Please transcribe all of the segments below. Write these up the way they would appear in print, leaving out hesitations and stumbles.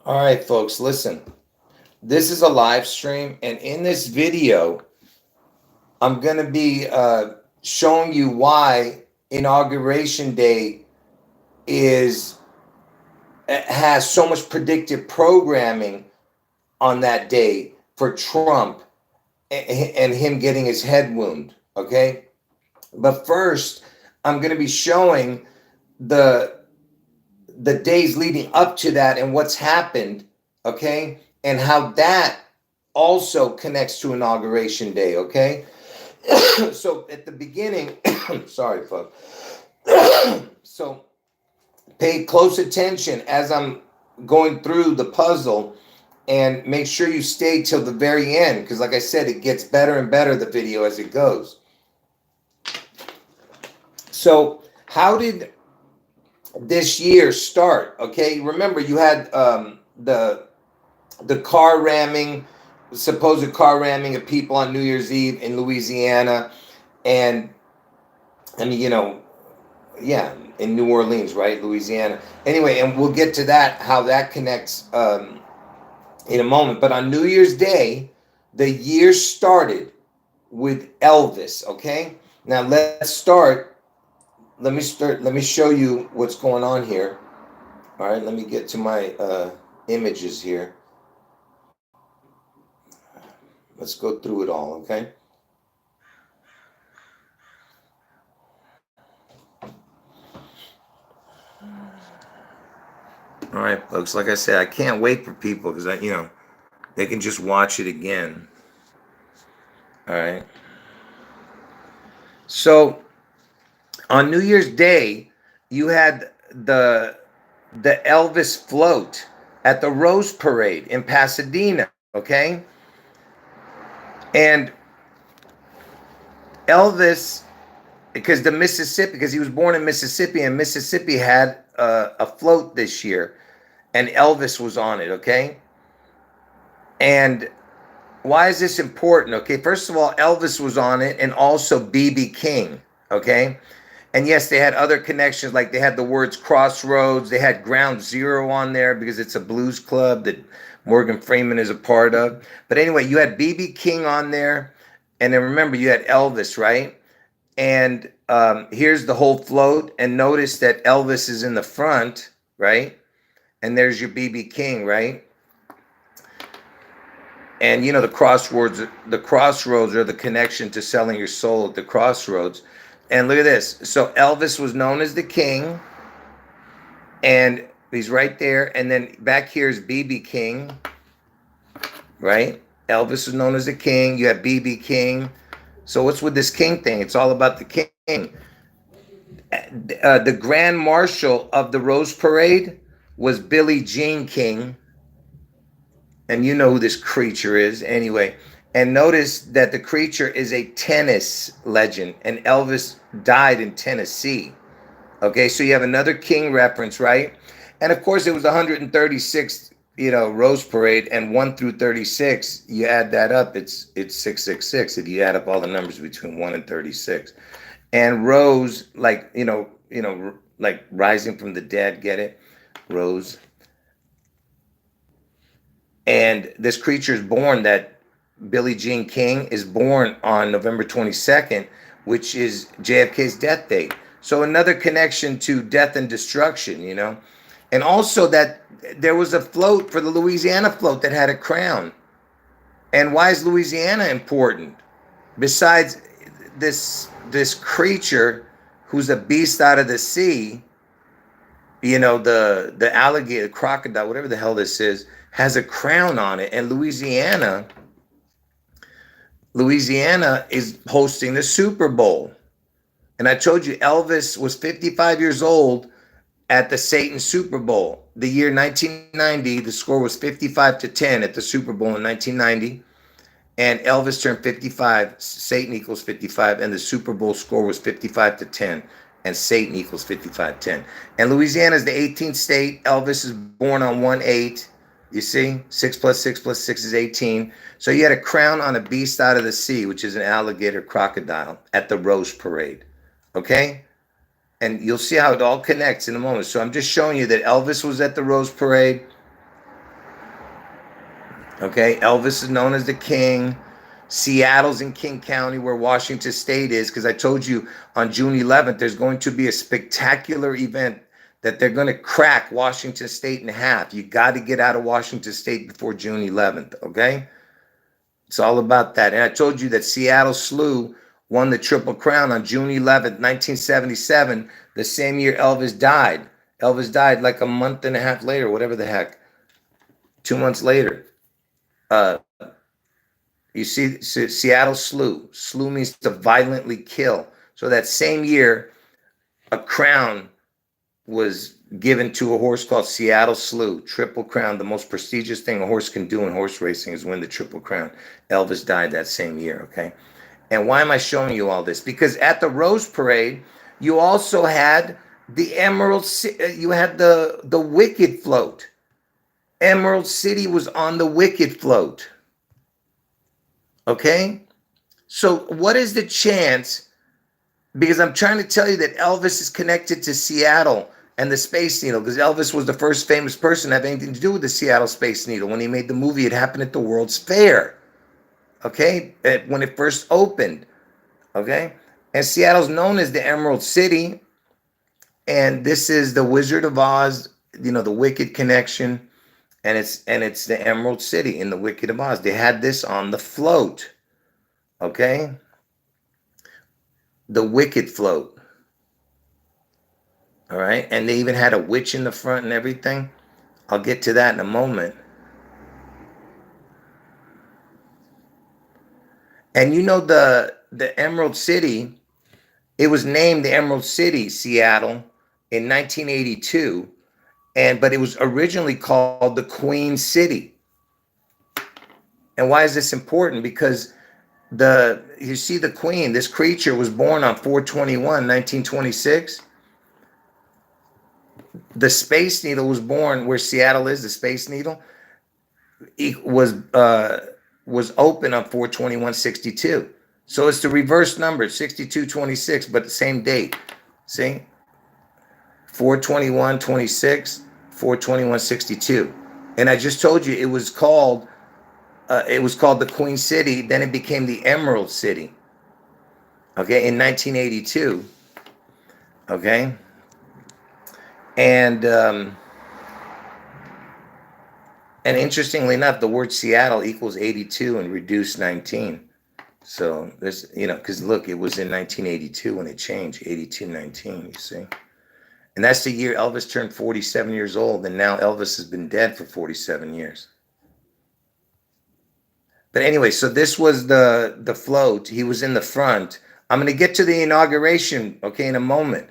All right, folks, listen. This is a live stream, and in this video, I'm going to be showing you why Inauguration Day is has so much predictive programming on that day for Trump and him getting his head wound. Okay, but first, I'm going to be showing the the days leading up to that and what's happened. Okay, and how that also connects to Inauguration Day. Okay. So at the beginning, sorry, folks. So pay close attention as I'm going through the puzzle, and make sure you stay till the very end, because like I said, it gets better and better, the video, as it goes. So how did this year start? Okay, remember you had the car ramming, supposed car ramming of people on New Year's Eve in Louisiana, and I mean, yeah, in New Orleans, right, Louisiana. Anyway, and we'll get to that, how that connects in a moment. But on New Year's Day, the year started with Elvis. Okay, now let's start. Let me start. Let me show you what's going on here. All right, let me get to my images here. Let's go through it all. Okay. All right, folks. Like I said, I can't wait for people because they can just watch it again. All right. So on New Year's Day, you had the Elvis float at the Rose Parade in Pasadena. Okay, and Elvis, because he was born in Mississippi, and Mississippi had a float this year, and Elvis was on it. Okay, and why is this important? Okay, first of all, Elvis was on it, and also B.B. King. Okay, and yes, they had other connections, like they had the words Crossroads. They had Ground Zero on there because it's a blues club that Morgan Freeman is a part of. But anyway, you had B.B. King on there, and then remember you had Elvis, right? And here's the whole float, and notice that Elvis is in the front, right? And there's your B.B. King, right? And the crossroads are the connection to selling your soul at the crossroads. And look at this. So Elvis was known as the king, and he's right there. And then back here is B.B. King, right? Elvis was known as the king. You have B.B. King. So what's with this king thing? It's all about the king. The Grand Marshal of the Rose Parade was Billie Jean King. And you know who this creature is anyway. And notice that the creature is a tennis legend, and Elvis died in Tennessee. Okay, so you have another king reference, right? And of course, it was 136th, Rose Parade, and 1 through 36. You add that up, it's 666. If you add up all the numbers between 1 and 36, and Rose, like like rising from the dead. Get it, Rose. And this creature is born, that Billie Jean King is born on November 22nd, which is JFK's death date. So another connection to death and destruction, And also that there was a float for the Louisiana float that had a crown. And why is Louisiana important? Besides this creature who's a beast out of the sea, the alligator, crocodile, whatever the hell this is, has a crown on it. And Louisiana is hosting the Super Bowl. And I told you Elvis was 55 years old at the Satan Super Bowl. The year 1990, the score was 55-10 at the Super Bowl in 1990. And Elvis turned 55. Satan equals 55. And the Super Bowl score was 55-10. And Satan equals 55-10. And Louisiana is the 18th state. Elvis is born on 1/8. You see, 6 + 6 + 6 is 18. So you had a crown on a beast out of the sea, which is an alligator crocodile, at the Rose Parade. Okay? And you'll see how it all connects in a moment. So I'm just showing you that Elvis was at the Rose Parade. Okay, Elvis is known as the king. Seattle's in King County, where Washington State is, because I told you on June 11th, there's going to be a spectacular event that they're going to crack Washington State in half. You got to get out of Washington State before June 11th, okay? It's all about that. And I told you that Seattle Slew won the Triple Crown on June 11th, 1977, the same year Elvis died. Elvis died like a month and a half later, whatever the heck, 2 months later. You see, Seattle Slew. Slew means to violently kill. So that same year, a crown was given to a horse called Seattle Slew. Triple Crown, the most prestigious thing a horse can do in horse racing is win the Triple Crown. Elvis died that same year, okay? And why am I showing you all this? Because at the Rose Parade, you also had the Emerald City, you had the Wicked float. Emerald City was on the Wicked float. Okay? So what is the chance? Because I'm trying to tell you that Elvis is connected to Seattle and the Space Needle, because Elvis was the first famous person to have anything to do with the Seattle Space Needle. When he made the movie, it happened at the World's Fair. Okay? When it first opened. Okay? And Seattle's known as the Emerald City. And this is the Wizard of Oz, you know, the Wicked connection. And it's the Emerald City in the Wicked of Oz. They had this on the float. Okay? The Wicked float. All right? And they even had a witch in the front and everything. I'll get to that in a moment. And you know the Emerald City, it was named the Emerald City, Seattle, in 1982. But it was originally called the Queen City. And why is this important? Because you see the Queen, this creature was born on 4/21, 1926. The Space Needle was born where Seattle is, the Space Needle. It was open on 4/21/62. So it's the reverse number, 62/26, but the same date. See? 4/21/26, 4/21/62. And I just told you it was called the Queen City, then it became the Emerald City. Okay, in 1982. Okay? And interestingly enough, the word Seattle equals 82 and reduced 19. So there's, you know, because look, it was in 1982 when it changed, 82/19, you see. And that's the year Elvis turned 47 years old, and now Elvis has been dead for 47 years. But anyway, so this was the float. He was in the front. I'm going to get to the inauguration, okay, in a moment.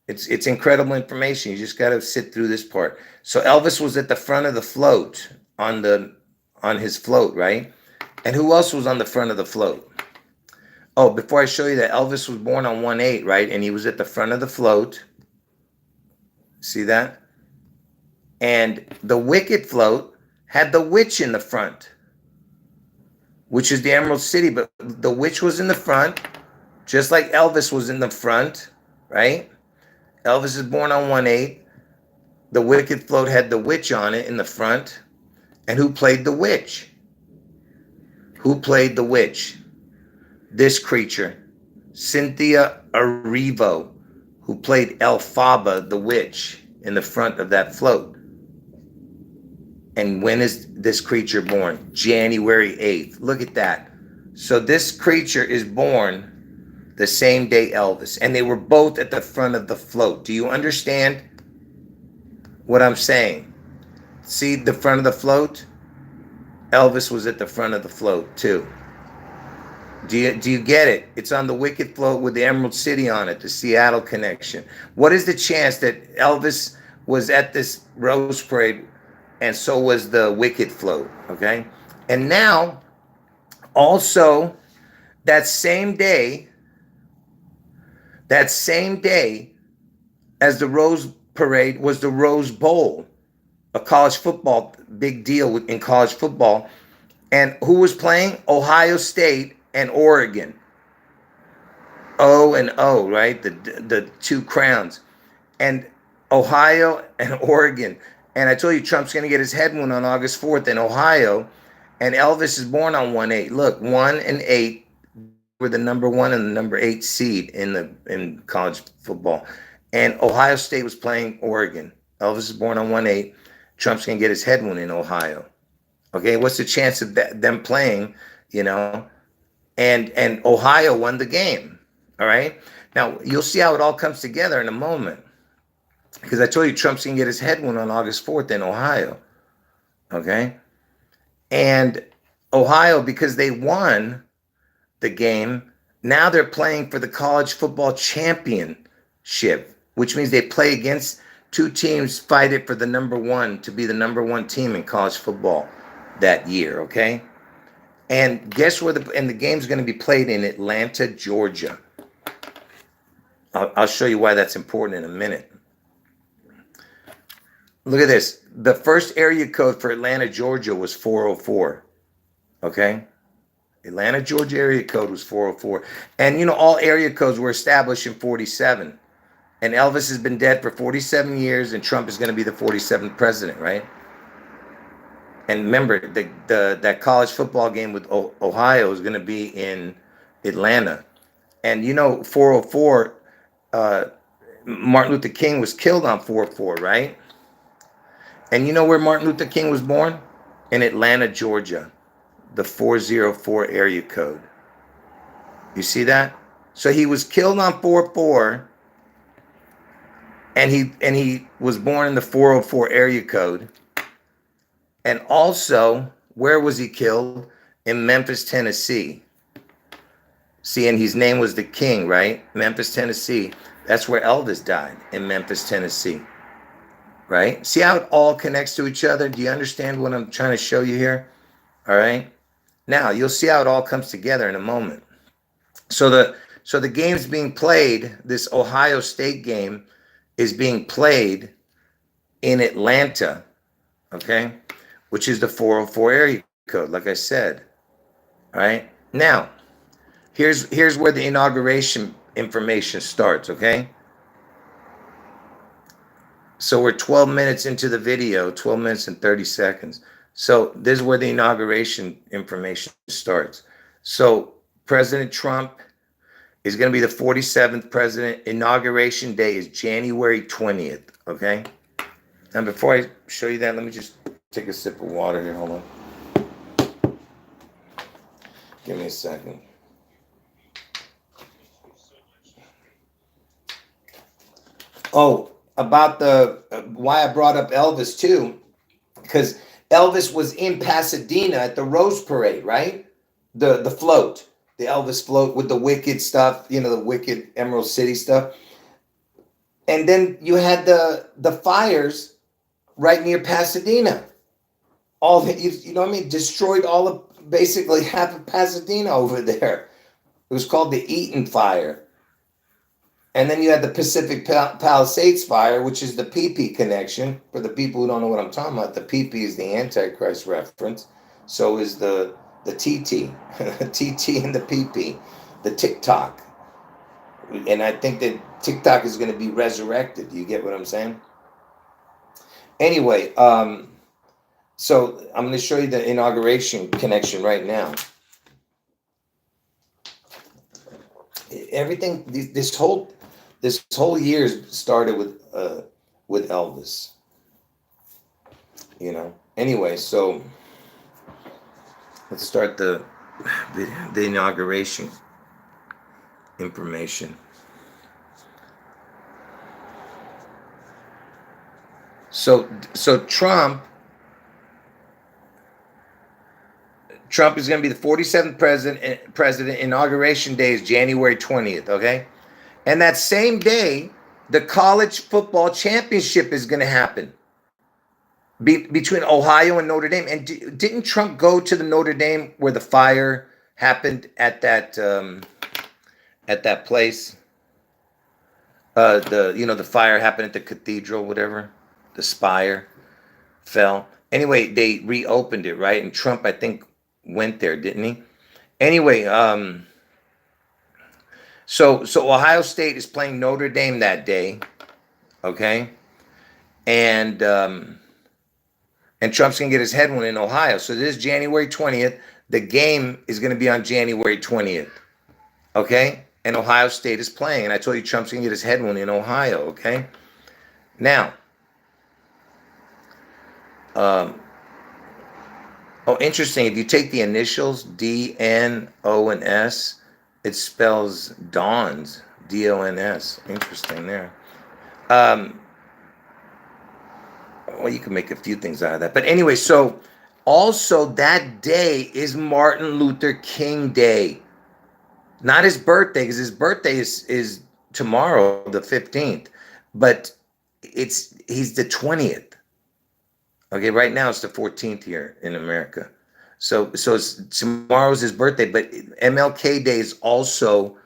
It's incredible information. You just got to sit through this part. So Elvis was at the front of the float on his float, right? And who else was on the front of the float? Oh, before I show you that, Elvis was born on 1/8, right? And he was at the front of the float. See that? And the Wicked float had the witch in the front, which is the Emerald City. But the witch was in the front, just like Elvis was in the front, right? Elvis is born on 1/8. The Wicked float had the witch on it in the front. And who played the witch? Who played the witch? This creature, Cynthia Erivo, who played Elphaba, the witch, in the front of that float. And when is this creature born? January 8th. Look at that. So this creature is born the same day Elvis. And they were both at the front of the float. Do you understand what I'm saying? See the front of the float? Elvis was at the front of the float too. Do you get it? It's on the Wicked float with the Emerald City on it, the Seattle connection. What is the chance that Elvis was at this Rose Parade and so was the Wicked float, okay? And now, also, that same day as the Rose Parade was the Rose Bowl, a college football, big deal in college football. And who was playing? Ohio State and Oregon. O and O, right? The two crowns. And Ohio and Oregon. And I told you Trump's going to get his head wound on August 4th in Ohio. And Elvis is born on 1/8. Look, 1 and 8 were the number 1 and the number 8 seed in college football. And Ohio State was playing Oregon. Elvis is born on 1/8. Trump's gonna get his head wound in Ohio. Okay, what's the chance of them playing? You know, and Ohio won the game. All right. Now you'll see how it all comes together in a moment, because I told you Trump's gonna get his head wound on August 4th in Ohio. Okay, and Ohio, because they won the game, now they're playing for the college football championship, which means they play against two teams, fight it for the number 1 to be the number 1 team in college football that year. Okay. And guess where the game's going to be played? In Atlanta, Georgia. I'll show you why that's important in a minute. Look at this. The first area code for Atlanta, Georgia was 404. Okay? Atlanta, Georgia area code was 404. And you know, all area codes were established in 47. And Elvis has been dead for 47 years, and Trump is going to be the 47th president, right? And remember, that college football game with Ohio is going to be in Atlanta. And you know, 404, Martin Luther King was killed on 404, right? And you know where Martin Luther King was born? In Atlanta, Georgia, the 404 area code. You see that? So he was killed on 404, and he was born in the 404 area code. And also, where was he killed? In Memphis, Tennessee. See, and his name was the King, right? Memphis, Tennessee. That's where Elvis died, in Memphis, Tennessee. Right? See how it all connects to each other? Do you understand what I'm trying to show you here? All right. Now you'll see how it all comes together in a moment. So the game's being played. This Ohio State game is being played in Atlanta. Okay. Which is the 404 area code, like I said. All right. Now, here's where the inauguration information starts, okay? So we're 12 minutes into the video, 12 minutes and 30 seconds. So this is where the inauguration information starts. So President Trump is going to be the 47th president. Inauguration day is January 20th, okay? And before I show you that, let me just take a sip of water here. Hold on. Give me a second. Oh, about the why I brought up Elvis too, because Elvis was in Pasadena at the Rose Parade, right? The float, the Elvis float with the Wicked stuff, you know, the Wicked Emerald City stuff. And then you had the fires right near Pasadena. All the, you know what I mean? Destroyed all of basically half of Pasadena over there. It was called the Eaton Fire. And then you had the Pacific Palisades fire, which is the PP connection. For the people who don't know what I'm talking about, the PP is the Antichrist reference. So is the TT, TT and the PP, the TikTok. And I think that TikTok is going to be resurrected. Do you get what I'm saying? Anyway, so I'm going to show you the inauguration connection right now. Everything, this whole year started with Elvis. You know. Anyway, so let's start the inauguration information. So Trump is going to be the 47th president. Inauguration day is January 20th, okay? And that same day, the college football championship is going to happen between Ohio and Notre Dame. And didn't Trump go to the Notre Dame where the fire happened at that place? The fire happened at the cathedral, whatever. The spire fell. Anyway, they reopened it, right? And Trump, I think, went there, didn't he? Anyway, so Ohio State is playing Notre Dame that day, okay? And and Trump's going to get his head won in Ohio. So this is January 20th. The game is going to be on January 20th. Okay? And Ohio State is playing. And I told you Trump's going to get his head won in Ohio. Okay? Now, oh, interesting. If you take the initials D, N, O, and S, it spells Dons. D-O-N-S. Interesting there. Well, you can make a few things out of that. But anyway, so also that day is Martin Luther King Day. Not his birthday, because his birthday is tomorrow, the 15th. But he's the 20th. Okay, right now it's the 14th here in America. So tomorrow's his birthday, but MLK Day is also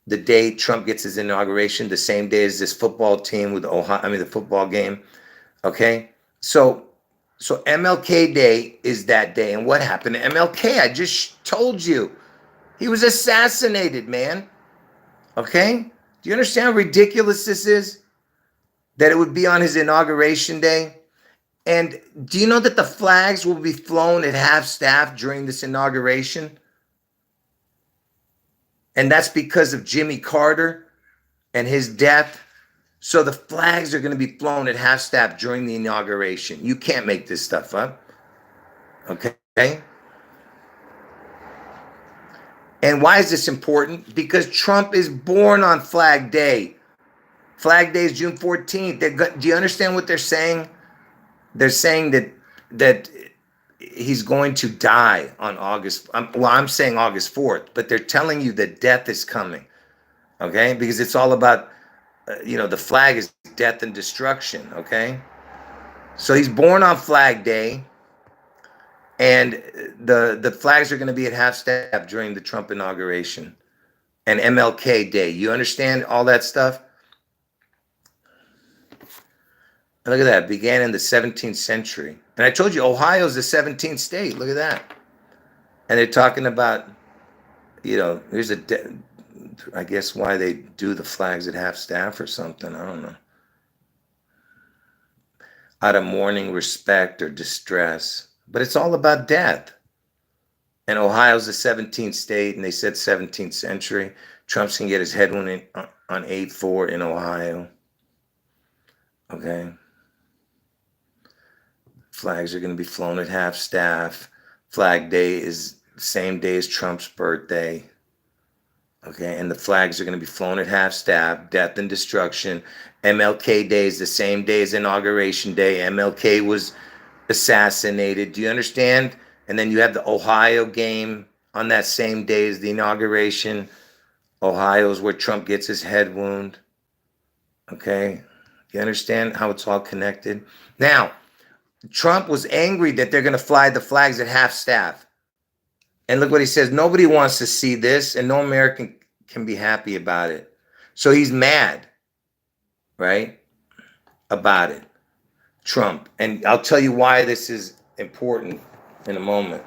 the day Trump gets his inauguration, the same day as this football team with the football game. Okay, so MLK Day is that day, and what happened to MLK? I just told you, he was assassinated, man. Okay, do you understand how ridiculous this is? That it would be on his inauguration day. And do you know that the flags will be flown at half-staff during this inauguration? And that's because of Jimmy Carter and his death. So the flags are going to be flown at half-staff during the inauguration. You can't make this stuff up. Okay? And why is this important? Because Trump is born on Flag Day. Flag Day is June 14th. Do you understand what they're saying? They're saying that he's going to die on August. I'm saying August 4th, but they're telling you that death is coming. Okay, because it's all about, the flag is death and destruction. Okay, so he's born on Flag Day, and the flags are going to be at half-staff during the Trump inauguration and MLK Day. You understand all that stuff? Look at that. It began in the 17th century. And I told you, Ohio's the 17th state. Look at that. And they're talking about, here's I guess why they do the flags at half-staff or something. I don't know. Out of mourning, respect, or distress. But it's all about death. And Ohio's the 17th state, and they said 17th century. Trump's going to get his head won on 8-4 in Ohio. Okay. Flags are going to be flown at half-staff. Flag Day is the same day as Trump's birthday. Okay, and the flags are going to be flown at half-staff, death and destruction. MLK Day is the same day as Inauguration Day. MLK was assassinated. Do you understand? And then you have the Ohio game on that same day as the inauguration. Ohio is where Trump gets his head wound. Okay, you understand how it's all connected? Now, Trump was angry that they're going to fly the flags at half-staff. And look what he says. Nobody wants to see this, and no American can be happy about it. So he's mad, right, about it, Trump. And I'll tell you why this is important in a moment.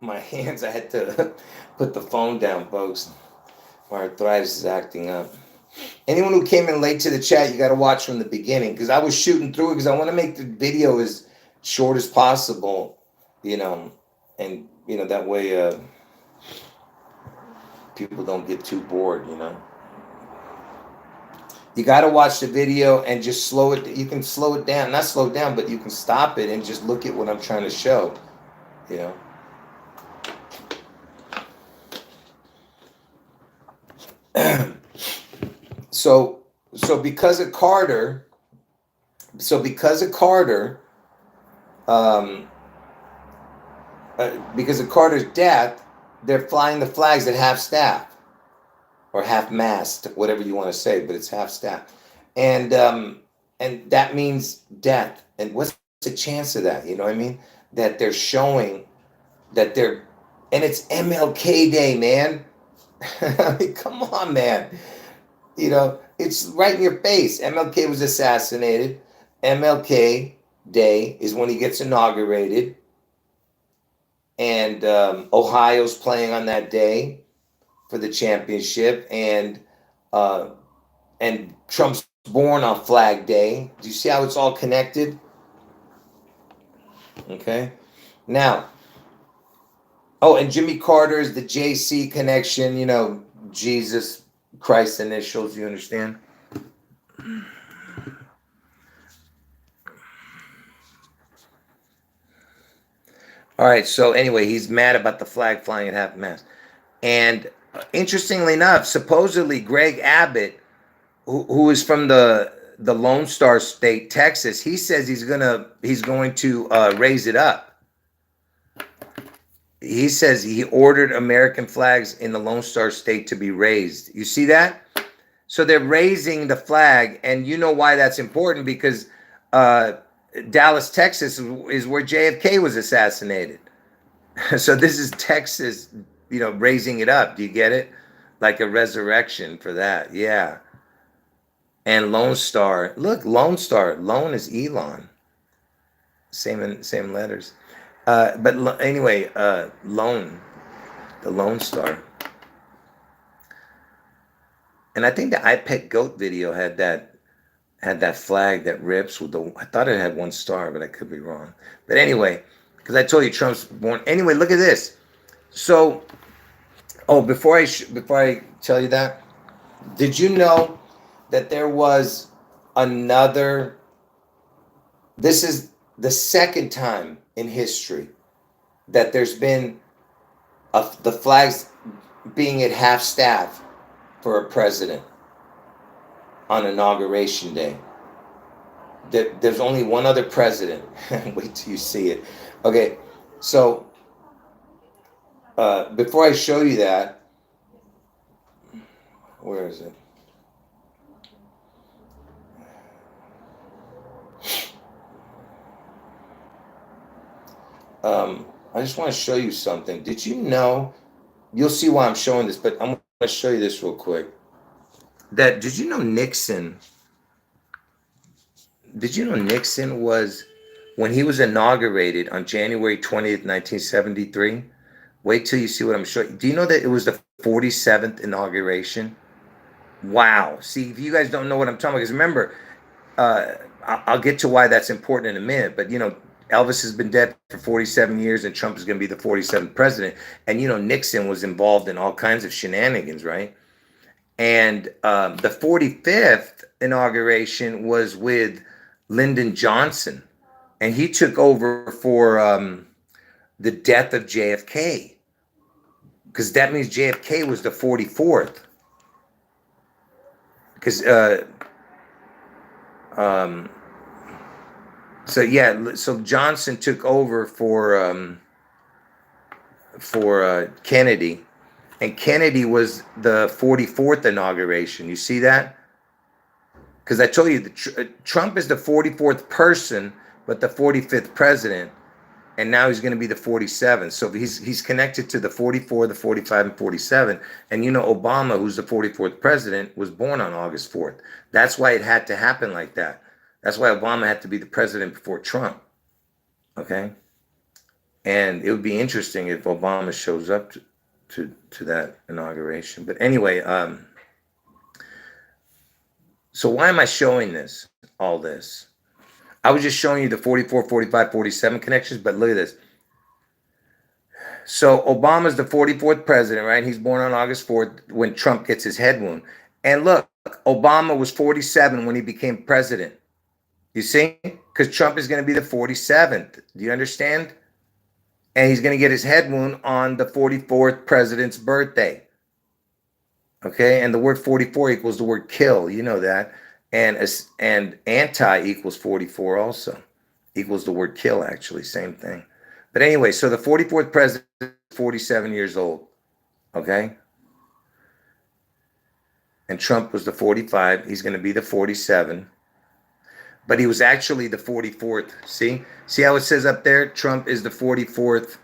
My hands, I had to put the phone down, folks. My arthritis is acting up. Anyone who came in late to the chat, you got to watch from the beginning, because I was shooting through it because I want to make the video as short as possible, and that way people don't get too bored. You got to watch the video and just slow it. You can slow it down, not slow it down, but you can stop it and just look at what I'm trying to show. So because of Carter, because of Carter's death, they're flying the flags at half-staff or half-mast, whatever you want to say, but it's half-staff, and that means death. And what's the chance of that? You know what I mean? That they're showing that and it's MLK Day, man. I mean, come on, man. It's right in your face. MLK was assassinated. MLK Day is when he gets inaugurated. And Ohio's playing on that day for the championship. And Trump's born on Flag Day. Do you see how it's all connected? Okay. Now, oh, and Jimmy Carter is the JC connection, you know, Jesus Christ initials, you understand? All right, so anyway, he's mad about the flag flying at half mast. And interestingly enough, supposedly Greg Abbott, who is from the Lone Star State, Texas, he says he's going to raise it up. He says he ordered American flags in the Lone Star State to be raised. You see that? So they're raising the flag, and you know why that's important, because uh, Dallas, Texas, is where JFK was assassinated. So this is Texas, you know, raising it up. Do you get it? Like a resurrection for that. Yeah. And Lone Star. Look, Lone Star. Lone is Elon. Same letters. But anyway, Lone, the Lone Star. And I think the I Pet Goat video had that flag that rips with the. I thought it had one star, but I could be wrong. But anyway, because I told you Trump's born. Anyway, look at this. So, oh, before I tell you that, did you know that there was another? This is the second time in history that there's been the flags being at half staff for a president on Inauguration Day. There's only one other president. Wait till you see it. Okay, so before I show you that, where is it? I just want to show you something. Did you know? You'll see why I'm showing this, but I'm going to show you this real quick. Did you know Nixon? Did you know Nixon was, when he was inaugurated on January 20th, 1973? Wait till you see what I'm showing you. Do you know that it was the 47th inauguration? Wow. See, if you guys don't know what I'm talking about, because remember, I'll get to why that's important in a minute, but you know, Elvis has been dead for 47 years and Trump is going to be the 47th president. And you know, Nixon was involved in all kinds of shenanigans, right? And the 45th inauguration was with Lyndon Johnson, and he took over for the death of JFK, because that means JFK was the 44th. Because so yeah, so Johnson took over for Kennedy, and Kennedy was the 44th inauguration. You see that? Because I told you Trump is the 44th person, but the 45th president, and now he's going to be the 47th. So he's connected to the 44, the 45, and 47. And you know, Obama, who's the 44th president, was born on August 4th. That's why it had to happen like that. That's why Obama had to be the president before Trump. Okay? And it would be interesting if Obama shows up to that inauguration. But anyway, so why am I showing this, all this? I was just showing you the 44, 45, 47 connections, but look at this. So Obama's the 44th president, right? He's born on August 4th when Trump gets his head wound. And look, Obama was 47 when he became president. You see? Because Trump is going to be the 47th. Do you understand? And he's going to get his head wound on the 44th president's birthday. Okay? And the word 44 equals the word kill. You know that. And anti equals 44 also. Equals the word kill, actually. Same thing. But anyway, so the 44th president is 47 years old. Okay? And Trump was the 45. He's going to be the 47. But he was actually the 44th. See? See how it says up there? Trump is the 44th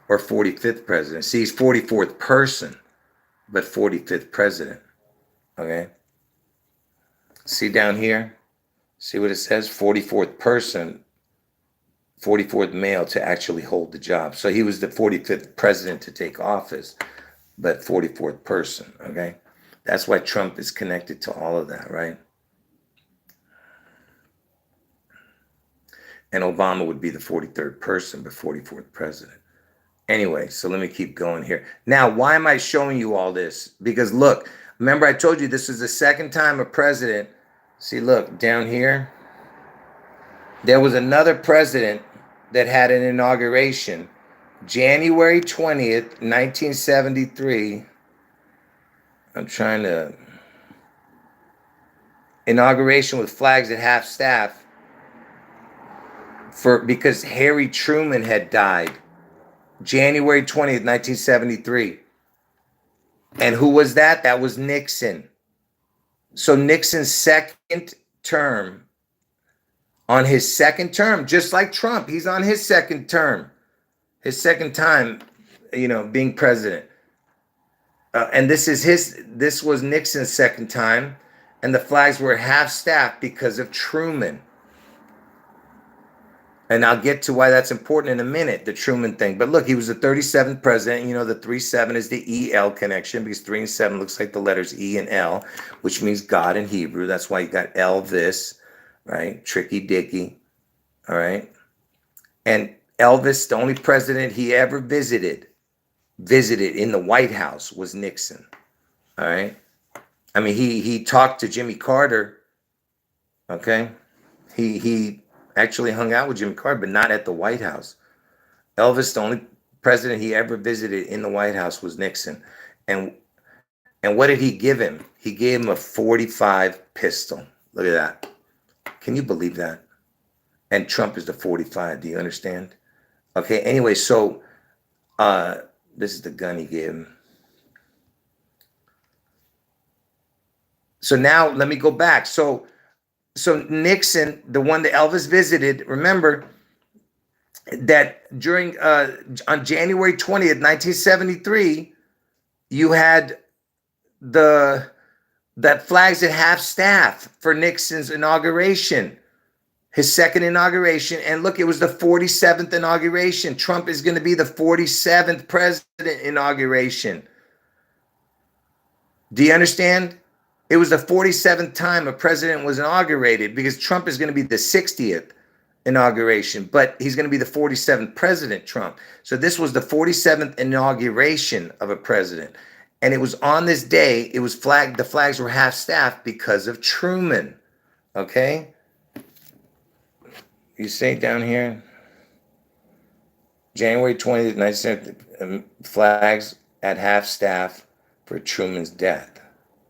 or 45th president. See, he's 44th person, but 45th president. Okay? See down here? See what it says? 44th person, 44th male to actually hold the job. So he was the 45th president to take office, but 44th person. Okay? That's why Trump is connected to all of that, right? And Obama would be the 43rd person, but 44th president. Anyway, so let me keep going here. Now, why am I showing you all this? Because look, remember I told you this is the second time a president, see, look, down here, there was another president that had an inauguration, January 20th, 1973. I'm trying to, inauguration with flags at half staff because Harry Truman had died. January 20th, 1973. And who was that? That was Nixon. So Nixon's second term, on his second term, just like Trump, he's on his second term, his second time, being president. And this was Nixon's second time. And the flags were half-staffed because of Truman. And I'll get to why that's important in a minute, the Truman thing. But look, he was the 37th president. The 3-7 is the EL connection because 3 and 7 looks like the letters E and L, which means God in Hebrew. That's why you got Elvis, right? Tricky Dicky, all right? And Elvis, the only president he ever visited in the White House was Nixon, all right? I mean, he talked to Jimmy Carter, okay? He actually hung out with Jimmy Carter, but not at the White House. Elvis, the only president he ever visited in the White House was Nixon. And what did he give him? He gave him a .45 pistol. Look at that. Can you believe that? And Trump is the .45. Do you understand? Okay, anyway, so this is the gun he gave him. So now let me go back. So Nixon, the one that Elvis visited, remember that during on January 20th, 1973, you had that flags at half staff for Nixon's inauguration, his second inauguration. And look, it was the 47th inauguration. Trump is going to be the 47th president inauguration. Do you understand? It was the 47th time a president was inaugurated because Trump is going to be the 60th inauguration, but he's going to be the 47th president, Trump. So this was the 47th inauguration of a president. And it was on this day, the flags were half-staffed because of Truman. Okay? You say down here, January 20th, 1970, flags at half-staff for Truman's death.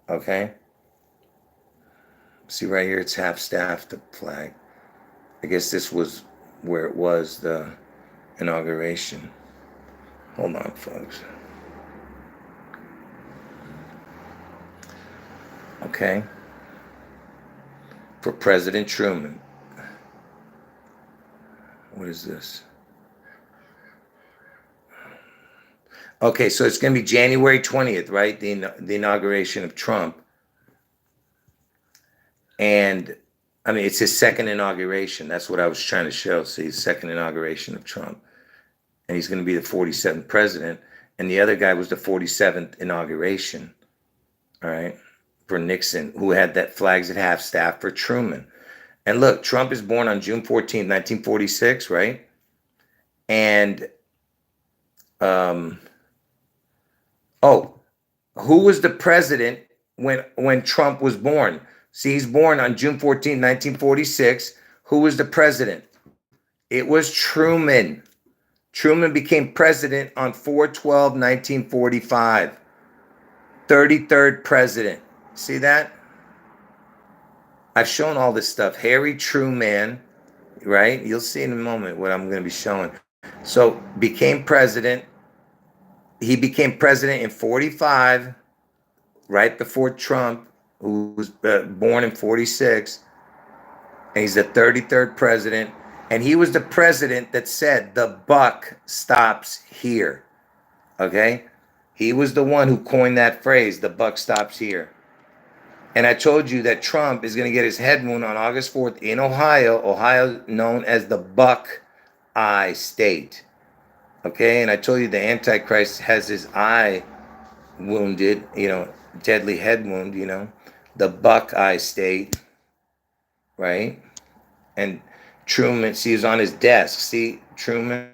Okay? See right here, it's half-staffed, the flag. I guess this was where it was, the inauguration. Hold on, folks. Okay. For President Truman. What is this? Okay, so it's going to be January 20th, right? The inauguration of Trump. And I mean, it's his second inauguration. That's what I was trying to show. See, his second inauguration of Trump. And he's going to be the 47th president. And the other guy was the 47th inauguration. All right. For Nixon, who had that flags at half staff for Truman. And look, Trump is born on June 14th, 1946, right? And, who was the president when Trump was born? See, he's born on June 14, 1946. Who was the president? It was Truman. Truman became president on 4/12/1945. 33rd president. See that? I've shown all this stuff. Harry Truman, right? You'll see in a moment what I'm going to be showing. So became president. He became president in 45, right before Trump, who was born in 46, and he's the 33rd president, and he was the president that said the buck stops here, okay? He was the one who coined that phrase, the buck stops here. And I told you that Trump is going to get his head wound on August 4th in Ohio known as the Buckeye state, okay? And I told you the Antichrist has his eye wounded, deadly head wound, the Buckeye state, right? And Truman, see, he's on his desk. See, Truman?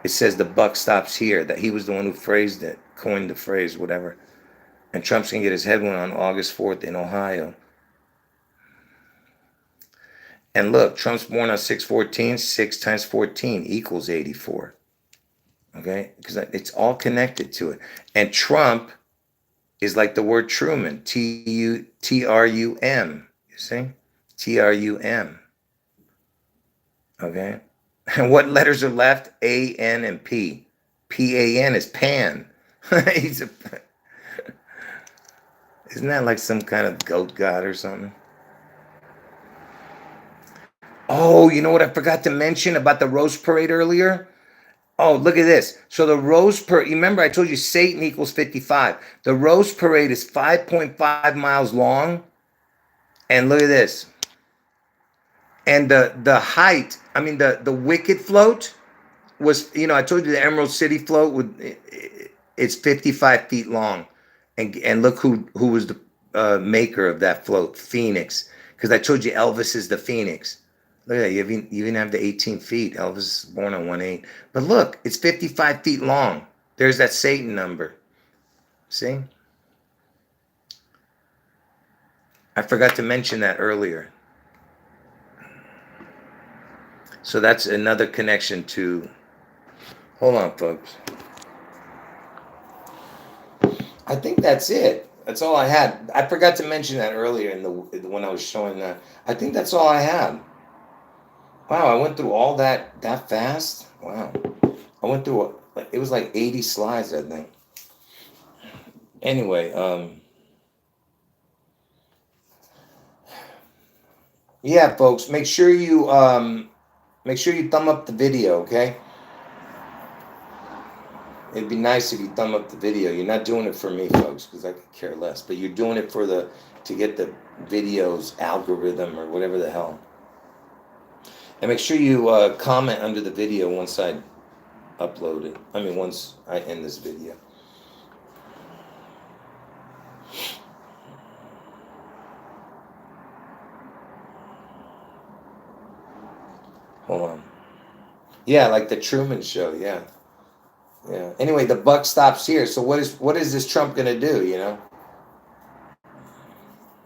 It says the buck stops here. That he was the one who phrased it, coined the phrase, whatever. And Trump's going to get his head wound on August 4th in Ohio. And look, Trump's born on 6/14. 6 times 14 equals 84. Okay? Because it's all connected to it. And Trump is like the word Truman. T-R-U-M. You see? T-R-U-M. Okay? And what letters are left? A, N, and P. P-A-N is Pan. Isn't that like some kind of goat god or something? Oh, you know what I forgot to mention about the Rose Parade earlier? Oh, look at this. So the Rose Parade, remember I told you Satan equals 55. The Rose Parade is 5.5 miles long. And look at this. And the height, I mean, the Wicked float was, I told you the Emerald City float it's 55 feet long. And look who was the maker of that float, Phoenix. Because I told you Elvis is the Phoenix. Look at that. You even have the 18 feet. Elvis is born on 1/8. But look, it's 55 feet long. There's that Satan number. See? I forgot to mention that earlier. So that's another connection to... Hold on, folks. I think that's it. That's all I had. I forgot to mention that earlier when I was showing that. I think that's all I had. Wow, I went through all that fast? Wow. I went through, it was like 80 slides, I think. Anyway, yeah, folks, make sure you thumb up the video, okay? It'd be nice if you thumb up the video. You're not doing it for me, folks, because I could care less. But you're doing it to get the video's algorithm or whatever the hell. And make sure you comment under the video once I upload it. I mean, once I end this video. Hold on. Yeah, like the Truman Show, yeah. Yeah. Anyway, the buck stops here. So what is this Trump gonna do,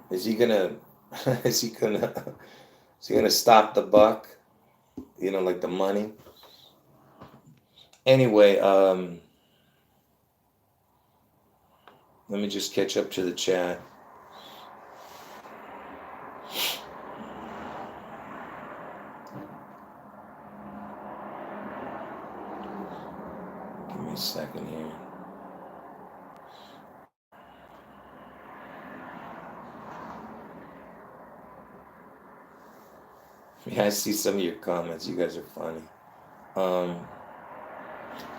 Is he gonna stop the buck? Like the money? Anyway, let me just catch up to the chat. Give me a second here. Yeah, I see some of your comments. You guys are funny.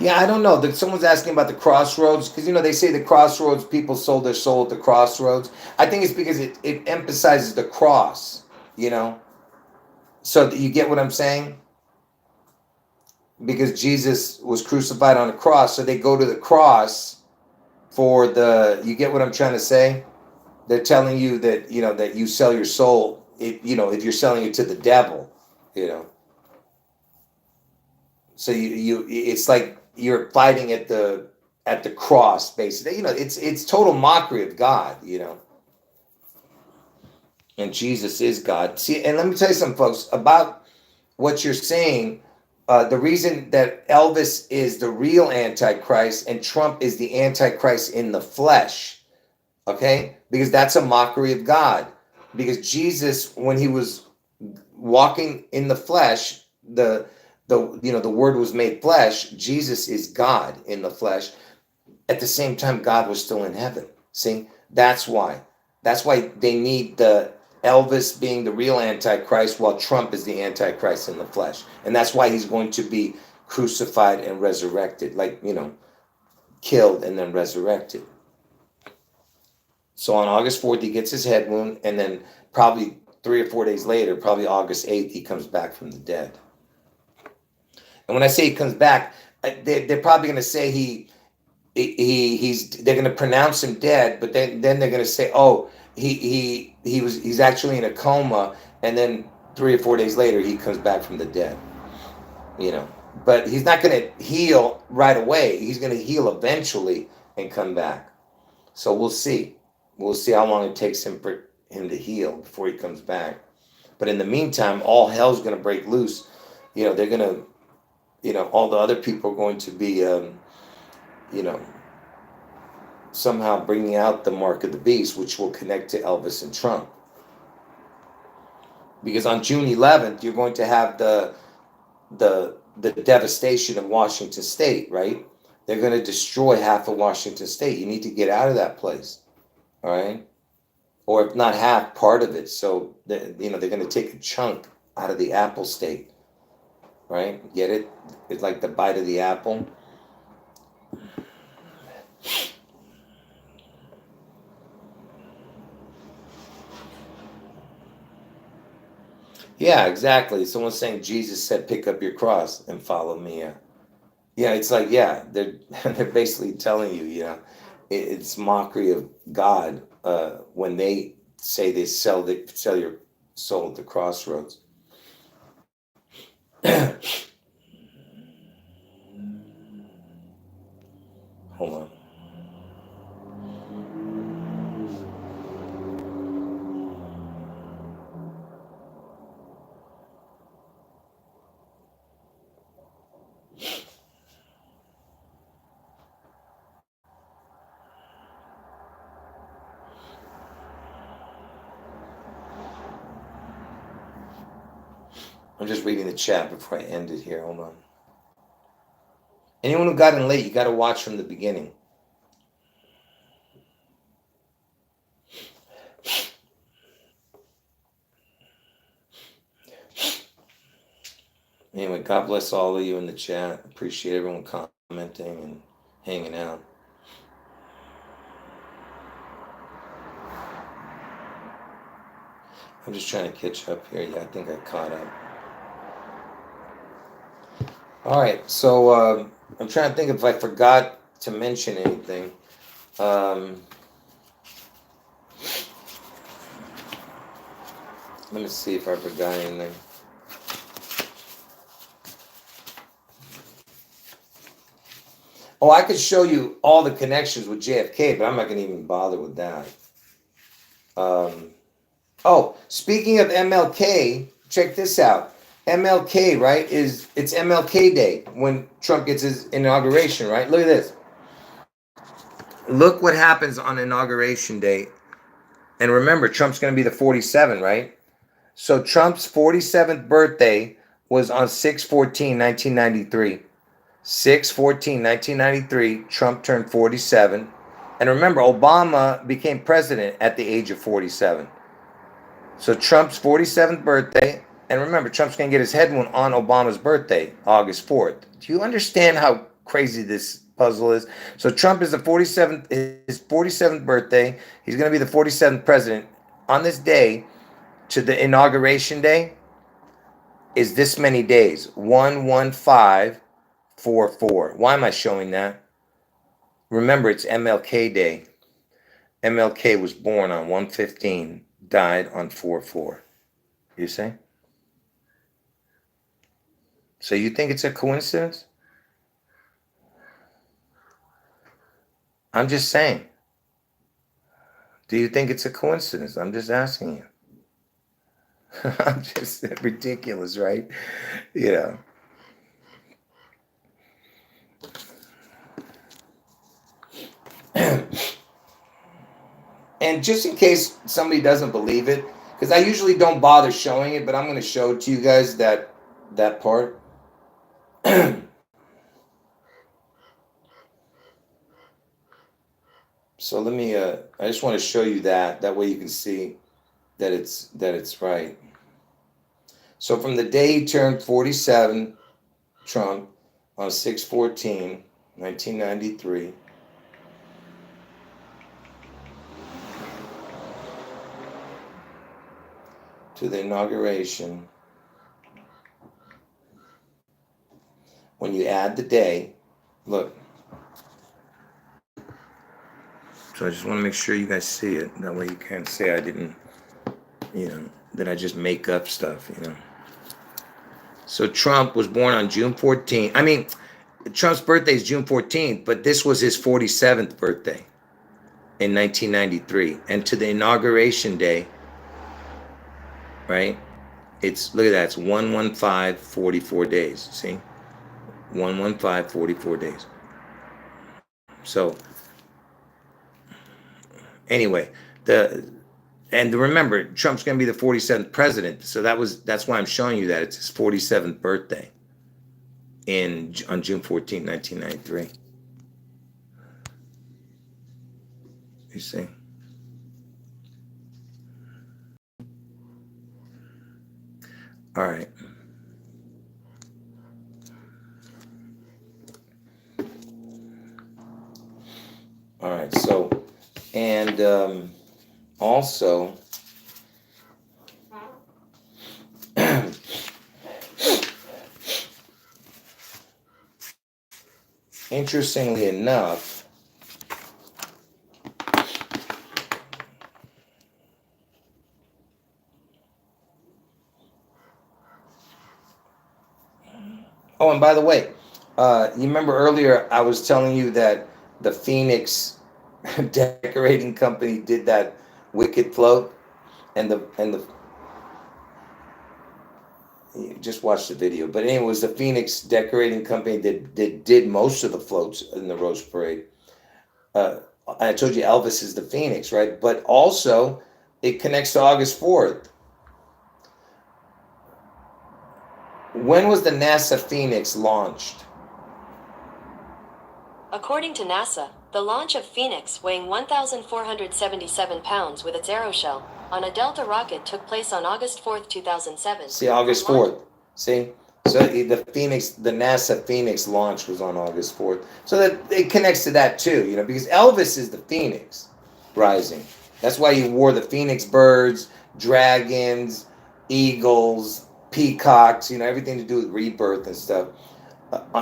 Yeah, I don't know. Someone's asking about the Crossroads because they say the Crossroads people sold their soul at the Crossroads. I think it's because it emphasizes the cross. So you get what I'm saying? Because Jesus was crucified on a cross, so they go to the cross for you get what I'm trying to say? They're telling you that, that you sell your soul, if you're selling it to the devil, So it's like you're fighting at the cross, basically. It's total mockery of God, And Jesus is God. See, and let me tell you something, folks, about what you're saying. The reason that Elvis is the real Antichrist and Trump is the Antichrist in the flesh, okay? Because that's a mockery of God. Because Jesus, when he was walking in the flesh, the word was made flesh. Jesus is God in the flesh. At the same time, God was still in heaven. See, that's why they need the Elvis being the real Antichrist while Trump is the Antichrist in the flesh. And that's why he's going to be crucified and resurrected, killed and then resurrected. So on August 4th, he gets his head wound, and then probably 3 or 4 days later, probably August 8th, he comes back from the dead. And when I say he comes back, they're probably going to say they're going to pronounce him dead, but then they're going to say, oh, he's actually in a coma, and then 3 or 4 days later he comes back from the dead. You know, but he's not going to heal right away. He's going to heal eventually and come back. So we'll see. We'll see how long it takes him for him to heal before he comes back. But in the meantime, all hell's going to break loose. You know, they're going to, you know, all the other people are going to be, you know, somehow bringing out the mark of the beast, which will connect to Elvis and Trump. Because on June 11th, you're going to have the devastation of Washington State, right? They're going to destroy half of Washington State. You need to get out of that place, all right? Or if not half, part of it. So, you know, they're going to take a chunk out of the Apple State, right? Get it? It's like the bite of the apple. Yeah, exactly. Someone's saying Jesus said, "Pick up your cross and follow me." Yeah, it's like, yeah, they're they're basically telling you, you know, it's mockery of God when they say they sell your soul at the crossroads. Hold on. I'm just reading the chat before I end it here. Hold on. Anyone who got in late, you got to watch from the beginning. Anyway, God bless all of you in the chat. Appreciate everyone commenting and hanging out. I'm just trying to catch up here. Yeah, I think I caught up. All right, so I'm trying to think if I forgot to mention anything. Let me see if I forgot anything. Oh, I could show you all the connections with JFK, but I'm not going to even bother with that. Oh, speaking of MLK, check this out. MLK, right, it's MLK Day when Trump gets his inauguration, right? Look at this. Look what happens on Inauguration Day. And remember, Trump's going to be the 47, right? So Trump's 47th birthday was on 6/14/1993. 6/14/1993, Trump turned 47. And remember, Obama became president at the age of 47. So Trump's 47th birthday, and remember, Trump's going to get his head wound on Obama's birthday, August 4th. Do you understand how crazy this puzzle is? So Trump is his 47th birthday. He's going to be the 47th president. On this day, to the inauguration day, is this many days. 11544. Why am I showing that? Remember, it's MLK Day. MLK was born on 115, died on 44. You see? So you think it's a coincidence? I'm just saying. Do you think it's a coincidence? I'm just asking you. I'm just ridiculous, right? You know. And just in case somebody doesn't believe it, because I usually don't bother showing it, but I'm going to show it to you guys that part. So let me. I just want to show you that. That way you can see that it's right. So from the day he turned 47, Trump, on 6/14/1993. To the inauguration, when you add the day, look, So I just want to make sure you guys see it. That way you can't say I didn't, that I just make up stuff, So Trump was born on June 14th. I mean, Trump's birthday is June 14th, but this was his 47th birthday in 1993. And to the inauguration day, right? Look at that, it's 115, 44 days, see? 115, 44 days. So, anyway, and remember, Trump's going to be the 47th president. So that's why I'm showing you that. It's his 47th birthday on June 14, 1993. You see? All right. All right. So, and also, interestingly enough, oh, and by the way, you remember earlier I was telling you that the Phoenix decorating company did that wicked float, and the you just watch the video. But anyway, it was the Phoenix decorating company that did most of the floats in the Rose Parade. I told you Elvis is the Phoenix, right? But also it connects to August 4th. When was the NASA Phoenix launched? According to NASA, the launch of Phoenix, weighing 1,477 pounds with its aeroshell, on a Delta rocket took place on August 4th, 2007. See, August 4th. See? So the NASA Phoenix launch was on August 4th. So that it connects to that too, because Elvis is the Phoenix rising. That's why he wore the Phoenix birds, dragons, eagles, peacocks, everything to do with rebirth and stuff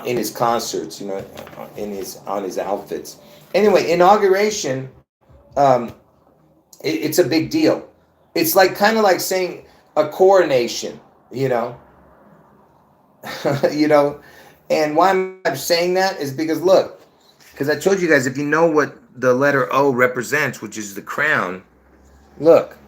in his concerts, on his outfits. Anyway, inauguration, it's a big deal. It's kind of like saying a coronation, you know. And why I'm saying that is because look, because I told you guys, if you know what the letter O represents, which is the crown, look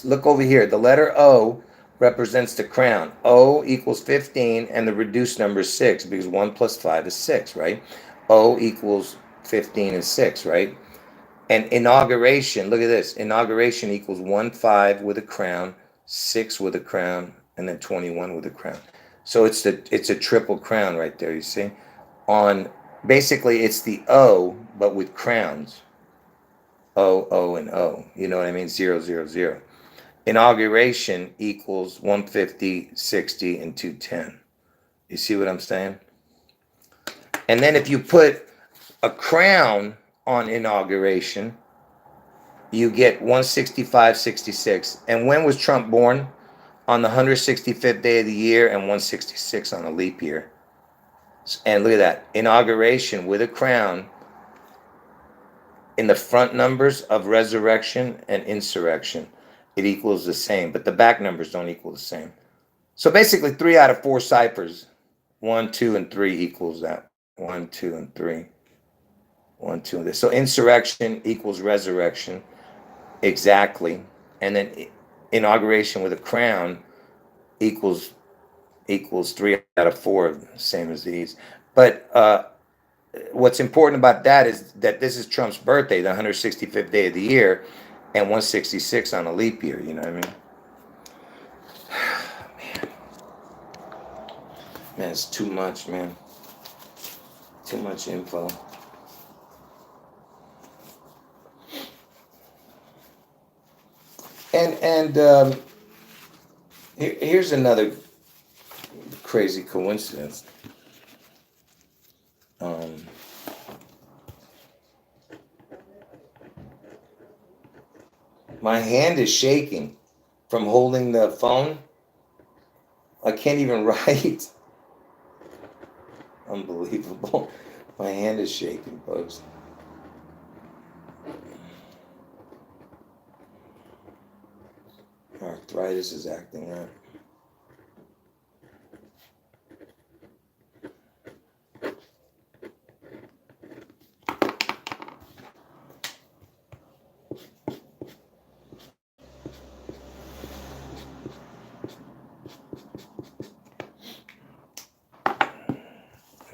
over here. The letter O represents the crown. O equals 15, and the reduced number is 6, because 1 plus 5 is 6, right? O equals 15 and 6, right? And inauguration, look at this. Inauguration equals 1, 5 with a crown, 6 with a crown, and then 21 with a crown. So it's a triple crown right there, you see? Basically, it's the O, but with crowns. O, O, and O. You know what I mean? 0, 0, 0. Inauguration equals 150, 60, and 210. You see what I'm saying? And then if you put a crown on inauguration, you get 165, 66. And when was Trump born? On the 165th day of the year and 166 on a leap year. And look at that. Inauguration with a crown in the front numbers of resurrection and insurrection. It equals the same, but the back numbers don't equal the same. So basically 3 out of 4 ciphers, 1, 2, and 3 equals that. 1, 2, and 3. 1, 2, and 3. So insurrection equals resurrection. Exactly. And then inauguration with a crown equals 3 out of 4, same as these. But what's important about that is that this is Trump's birthday, the 165th day of the year, and 166 on a leap year. You know what I mean? Man, it's too much, man. Too much info. And here's another crazy coincidence. My hand is shaking from holding the phone. I can't even write. Unbelievable. My hand is shaking, folks. arthritis is acting right.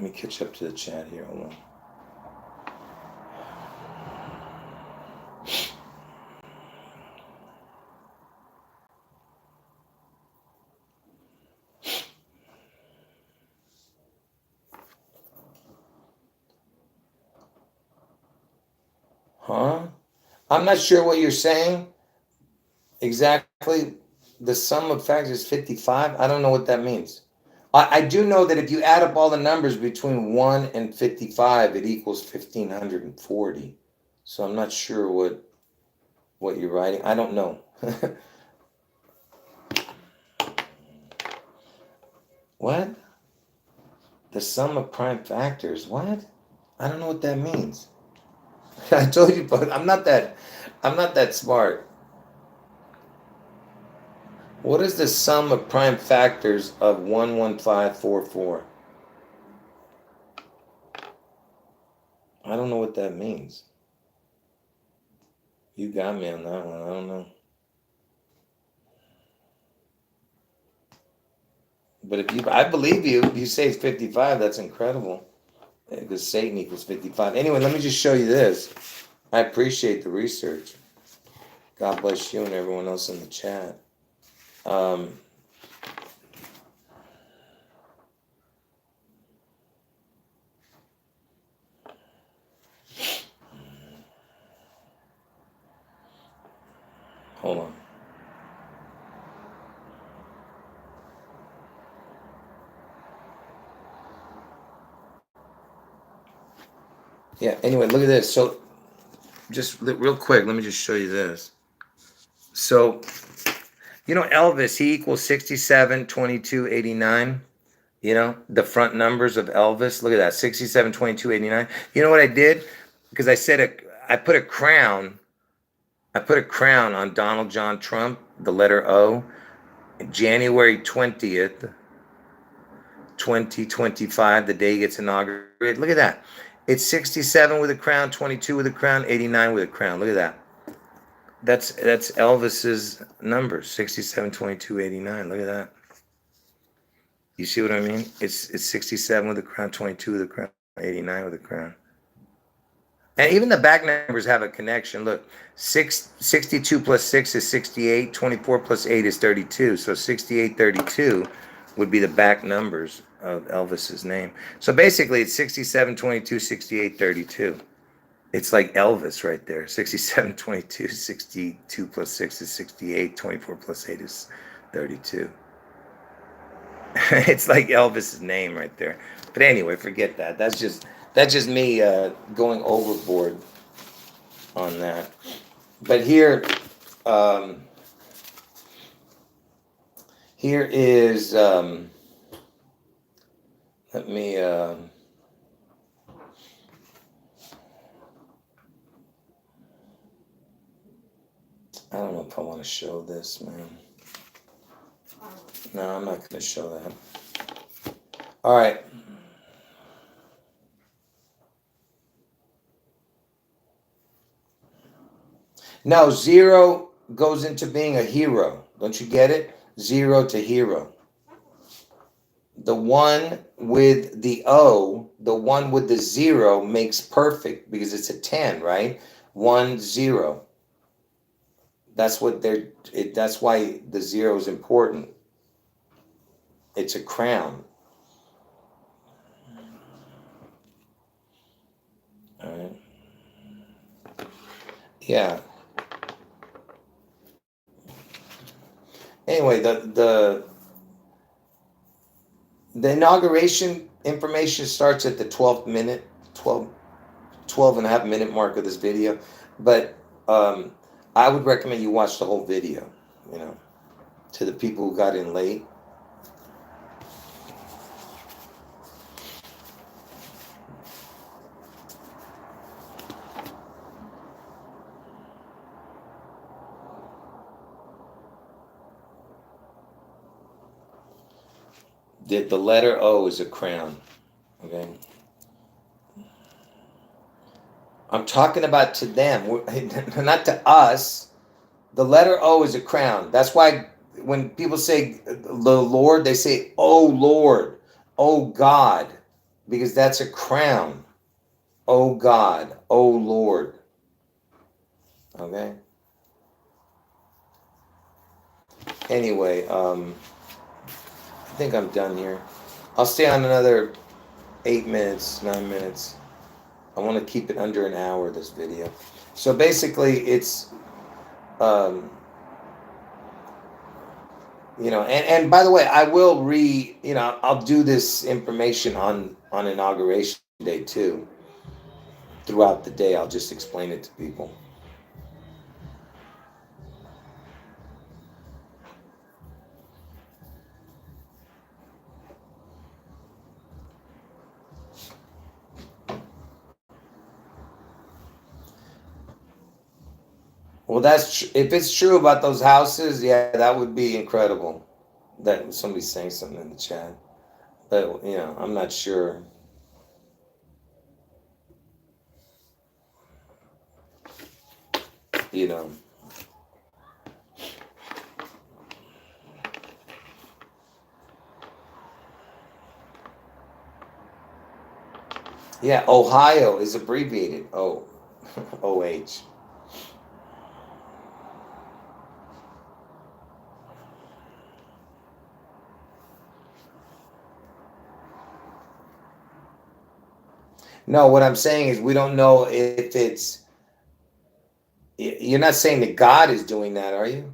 Let me catch up to the chat here. Hold on. Huh? I'm not sure what you're saying exactly. The sum of factors is 55. I don't know what that means. I do know that if you add up all the numbers between 1 and 55, it equals 1540. So I'm not sure what you're writing. I don't know. What? The sum of prime factors. What? I don't know what that means. I told you, but I'm not that smart. What is the sum of prime factors of 11544? I don't know what that means. You got me on that one. I don't know. But I believe you. If you say it's 55, that's incredible. Because Satan equals 55. Anyway, let me just show you this. I appreciate the research. God bless you and everyone else in the chat. Hold on. Yeah, anyway, look at this. So, just real quick, let me just show you this. So, Elvis, he equals 67, 22, 89. The front numbers of Elvis. Look at that, 67, 22, 89. You know what I did? Because I said I put a crown. I put a crown on Donald John Trump, the letter O, January 20th, 2025, the day he gets inaugurated. Look at that. It's 67 with a crown, 22 with a crown, 89 with a crown. Look at that. That's Elvis's numbers, 67, 22, 89. Look at that. You see what I mean? It's 67 with a crown, 22 with a crown, 89 with a crown. And even the back numbers have a connection. Look, 62 plus 6 is 68. 24 plus 8 is 32. So 6832 would be the back numbers of Elvis's name. So basically, it's 67, 22, 68, 32. It's like Elvis right there. 67, 22, 62 plus 6 is 68. 24 plus 8 is 32. It's like Elvis's name right there. But anyway, forget that. That's just me going overboard on that. But here is let me I don't know if I want to show this, man. No, I'm not going to show that. All right. Now, 0 goes into being a hero. Don't you get it? 0 to hero. The 1 with the O, the 1 with the 0 makes perfect because it's a 10, right? 1, 0. That's why the 0 is important. It's a crown. All right. Yeah. Anyway, the inauguration information starts at the 12 and a half minute mark of this video. But I would recommend you watch the whole video, to the people who got in late. The letter O is a crown. Okay. I'm talking about to them, not to us. The letter O is a crown. That's why when people say the Lord, they say, "Oh Lord, oh God," because that's a crown. Oh God, oh Lord. Okay. Anyway, I think I'm done here. I'll stay on another 8 minutes, 9 minutes. I want to keep it under an hour, this video. So basically, it's, and by the way, I will I'll do this information on Inauguration Day too. Throughout the day, I'll just explain it to people. Well, if it's true about those houses, yeah, that would be incredible. That somebody's saying something in the chat, but I'm not sure. You know. Yeah, Ohio is abbreviated OH. No, what I'm saying is we don't know if it's. You're not saying that God is doing that, are you?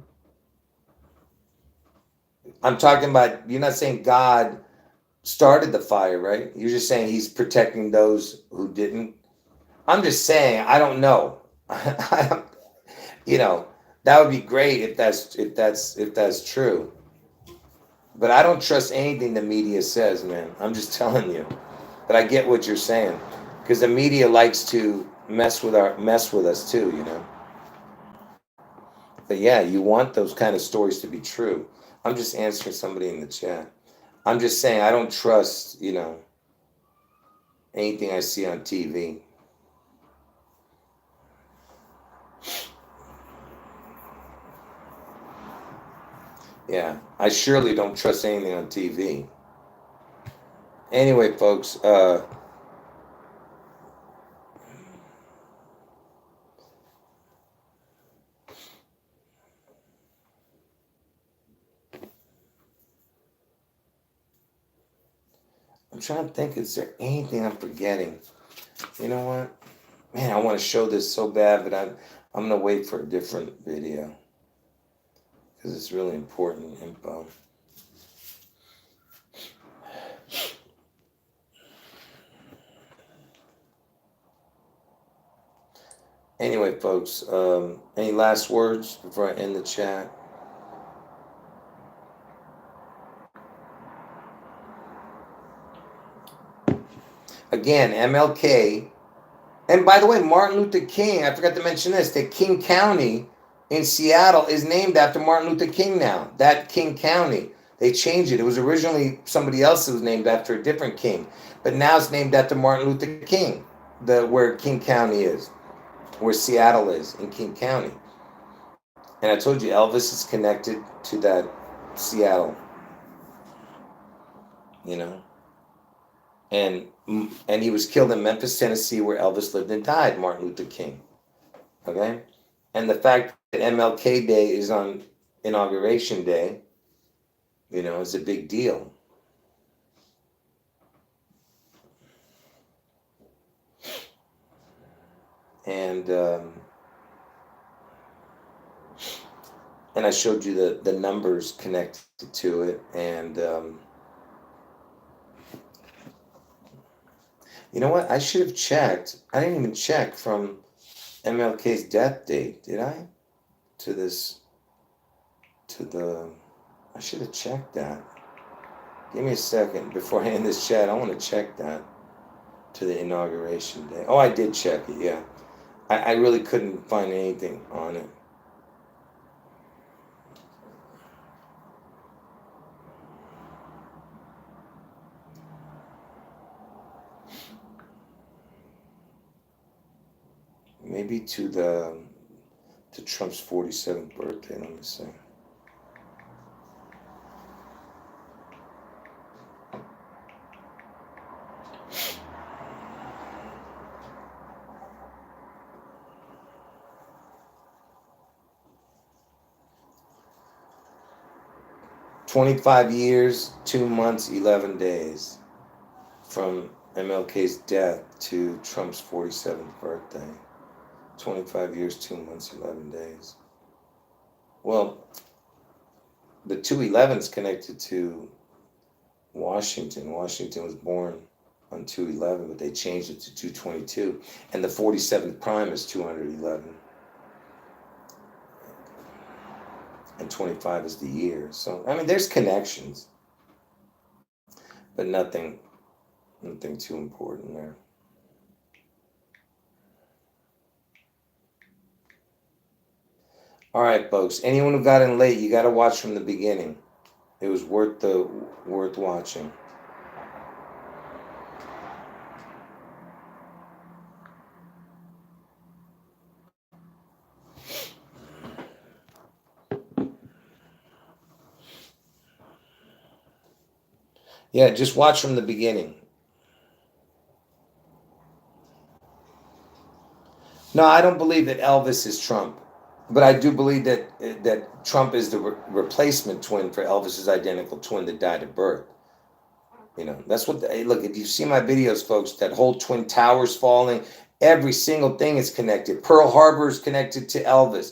I'm talking about, you're not saying God started the fire, right? You're just saying he's protecting those who didn't. I'm just saying, I don't know. That would be great if that's true. But I don't trust anything the media says, man. I'm just telling you. But I get what you're saying, because the media likes to mess with us too. But yeah, you want those kind of stories to be true. I'm just answering somebody in the chat. I'm just saying I don't trust, anything I see on TV. Yeah, I surely don't trust anything on TV. Anyway, folks, I'm trying to think, is there anything I'm forgetting? You know what? Man, I want to show this so bad, but I'm going to wait for a different video because it's really important info. Anyway, folks, any last words before I end the chat? Again, MLK. And by the way, Martin Luther King, I forgot to mention this, that King County in Seattle is named after Martin Luther King now. That King County, they changed it. It was originally somebody else who was named after a different king. But now it's named after Martin Luther King, where King County is, where Seattle is, in King County. And I told you, Elvis is connected to that Seattle, And he was killed in Memphis, Tennessee, where Elvis lived and died, Martin Luther King. Okay? And the fact that MLK Day is on Inauguration Day, is a big deal. And I showed you the numbers connected to it. And you know what? I should have checked. I didn't even check from MLK's death date, did I? I should have checked that. Give me a second before I end this chat. I want to check that to the Inauguration Day. Oh, I did check it, yeah. I really couldn't find anything on it. maybe to Trump's 47th birthday. Let me see. "25 years, 2 months, 11 days from MLK's death to Trump's 47th birthday. 25 years, 2 months, 11 days. Well, the 211's connected to Washington. Washington was born on 211, but they changed it to 222. And the 47th prime is 211. And 25 is the year. So, I mean, there's connections, but nothing too important there. All right, folks. Anyone who got in late, you got to watch from the beginning. It was worth watching. Yeah, just watch from the beginning. No, I don't believe that Elvis is Trump, but I do believe that Trump is the replacement twin for Elvis's identical twin that died at birth. You know, that's what. Look, if you see my videos, folks, that whole Twin Towers falling, every single thing is connected. Pearl Harbor is connected to Elvis.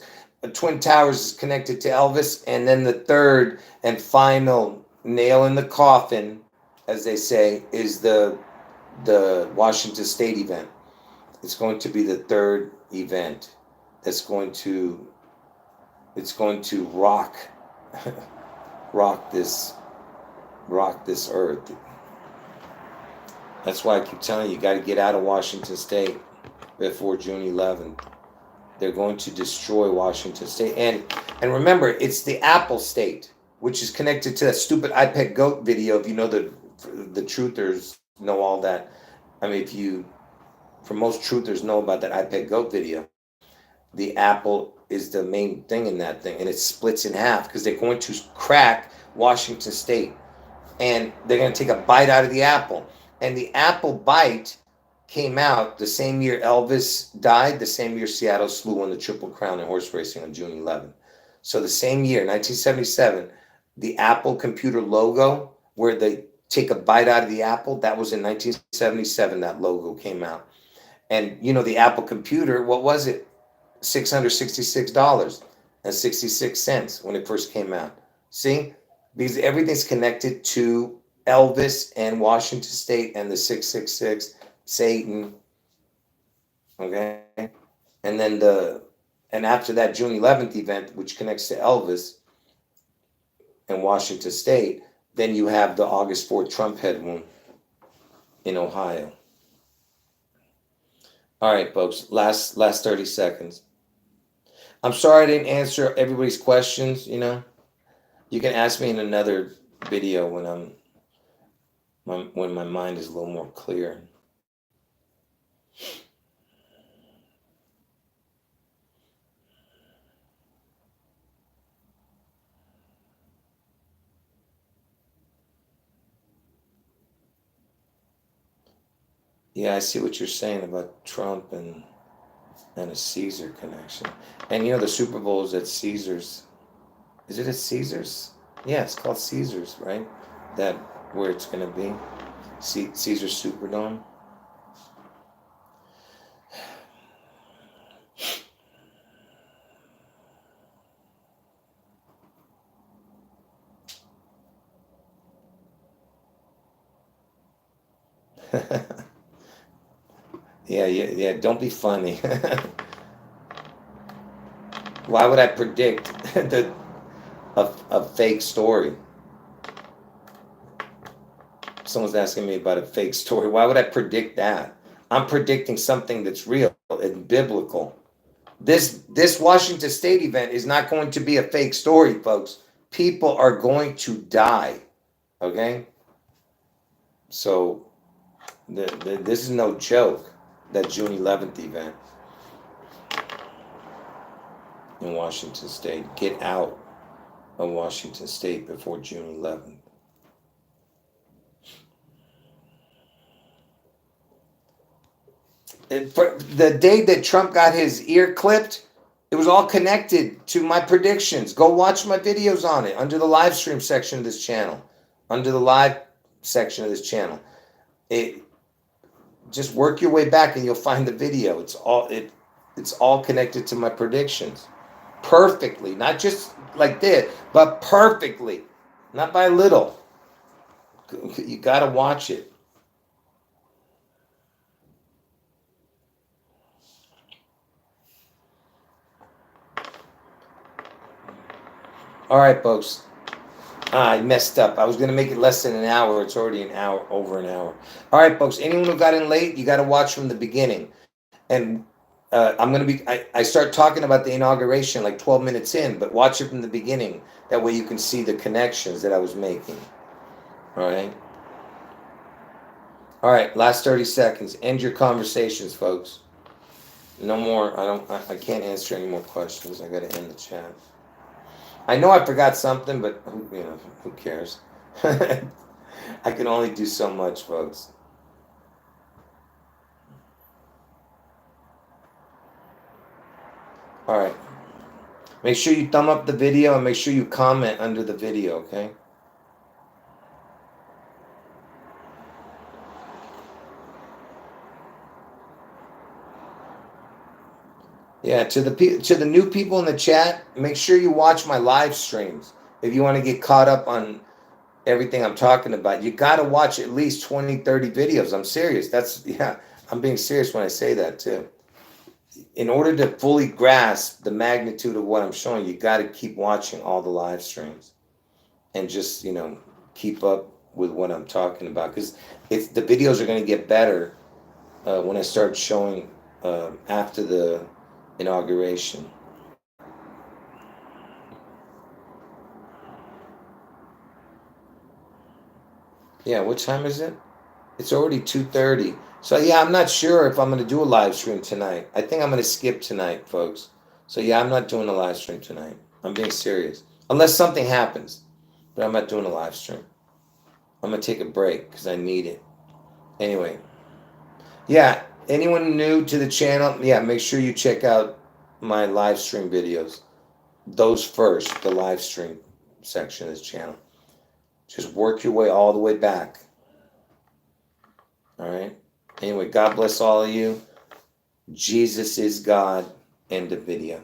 Twin Towers is connected to Elvis, and then the third and final nail in the coffin, as they say, is the Washington State event. It's going to be the third event that's going to rock rock this earth. That's why I keep telling you, you got to get out of Washington State before June 11th. They're going to destroy Washington State. And remember, it's the Apple State, which is connected to that stupid iPad goat video. If you know the truthers know all that. I mean, for most truthers know about that iPad goat video. The apple is the main thing in that thing, and it splits in half because they're going to crack Washington State, and they're going to take a bite out of the apple. And the apple bite came out the same year Elvis died, the same year Seattle Slew won the Triple Crown in horse racing on June 11th. So the same year, 1977, the Apple computer logo, where they take a bite out of the apple, that was in 1977, that logo came out. And, you know, the Apple computer, what was it? $666.66 when it first came out. See? Because everything's connected to Elvis and Washington State and the 666, Satan. Okay? And then after that June 11th event, which connects to Elvis and Washington State, then you have the August 4th Trump head wound in Ohio. All right, folks, last 30 seconds. I'm sorry I didn't answer everybody's questions, you know. You can ask me in another video when my mind is a little more clear. Yeah, I see what you're saying about Trump and a Caesar connection. And you know the Super Bowl is at Caesars. Is it at Caesars? Yeah, it's called Caesars, right? That where it's going to be. Caesars Superdome. Yeah. Don't be funny. Why would I predict a fake story? Someone's asking me about a fake story. Why would I predict that? I'm predicting something that's real and biblical. This Washington State event is not going to be a fake story, folks. People are going to die. Okay? So this is no joke, that June 11th event. in Washington State. Get out of Washington State before June 11th. And for the day that Trump got his ear clipped, it was all connected to my predictions. Go watch my videos on it under the live stream section of this channel. Under the live section of this channel. Just work your way back and you'll find the video. It's all connected to my predictions. Perfectly. Not just like this, but perfectly. Not by a little. You got to watch it. All right, folks. I messed up. I was going to make it less than an hour. It's already an hour, over an hour. All right, folks. Anyone who got in late, you got to watch from the beginning. And I'm going to be, I start talking about the inauguration like 12 minutes in, but watch it from the beginning. That way you can see the connections that I was making. All right. All right. Last 30 seconds. End your conversations, folks. No more. I can't answer any more questions. I got to end the chat. I know I forgot something, but who cares? I can only do so much, folks. All right. Make sure you thumb up the video and make sure you comment under the video, okay? Yeah, to the new people in the chat, make sure you watch my live streams. If you want to get caught up on everything I'm talking about, you got to watch at least 20, 30 videos. I'm serious. I'm being serious when I say that too. In order to fully grasp the magnitude of what I'm showing, you got to keep watching all the live streams and just, keep up with what I'm talking about, because the videos are going to get better when I start showing after the inauguration. Yeah, what time is it? It's already 2:30. So yeah, I'm not sure if I'm going to do a live stream tonight. I think I'm going to skip tonight, folks. So yeah, I'm not doing a live stream tonight. I'm being serious. Unless something happens. But I'm not doing a live stream. I'm going to take a break because I need it. Anyway. Yeah, anyone new to the channel, yeah, make sure you check out my live stream videos. Those first, the live stream section of this channel. Just work your way all the way back. All right? Anyway, God bless all of you. Jesus is God. End of video.